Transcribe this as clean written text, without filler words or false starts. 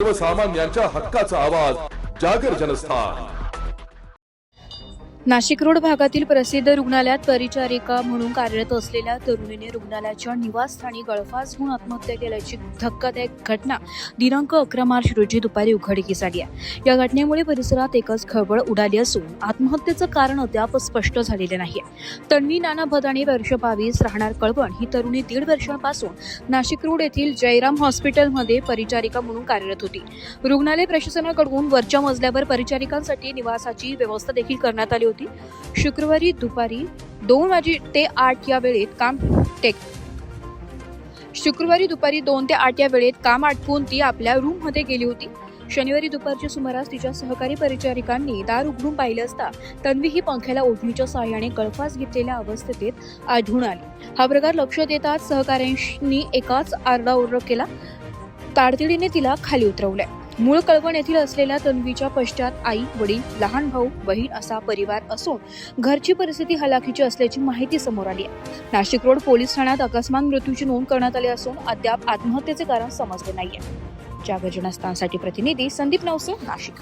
सर्वसामान्यांच्या हक्काचा आवाज जागर जनस्थान। नाशिक रोड भागातील प्रसिद्ध रुग्णालयात परिचारिका म्हणून कार्यरत असलेल्या तरुणीने रुग्णालयाच्या निवासस्थानी गळफास घेऊन आत्महत्या केल्याची धक्कादायक घटना दिनांक 11 मार्च रोजी दुपारी उघडकीस आली आहे। या घटनेमुळे परिसरात एकच खळबळ उडाली असून आत्महत्येचं कारण अद्याप स्पष्ट झालेले नाही। तन्वी नाना भदाणे वर्ष 22 राहणार कळवण ही तरुणी 1.5 वर्षांपासून नाशिक रोड येथील जयराम हॉस्पिटलमध्ये परिचारिका म्हणून कार्यरत होती। रुग्णालय प्रशासनाकडून वरच्या मजल्यावर परिचारिकांसाठी निवासाची व्यवस्था देखील करण्यात आली होती। शुक्रवारी दुपारी 2 ते 8 या वेळेत काम आटपून ती आपल्या रूममध्ये गेली होती। शनिवारी दुपारच्या सुमारास तिच्या सहकारी परिचारिकांनी दार उघडून पाहिले असता तन्वी ही पंख्याला ओढणीच्या साहाय्याने गळफास घेतलेल्या अवस्थेत आढळून आली। हा प्रकार लक्षात येताच सहकाऱ्यांनी एकाच आरडाओरडा केला। तातडीने तिला खाली उतरवले। मूळ कळवण येथील असलेल्या तन्वीच्या पश्चात आई, वडील, लहान भाऊ, बहीण असा परिवार असून घरची परिस्थिती हलाखीची असल्याची माहिती समोर आली आहे। नाशिक रोड पोलीस ठाण्यात अकस्मात मृत्यूची नोंद करण्यात आली असून अद्याप आत्महत्येचे कारण समजले नाहीये। जागर जनस्थानसाठी प्रतिनिधी संदीप नवसे, नाशिक।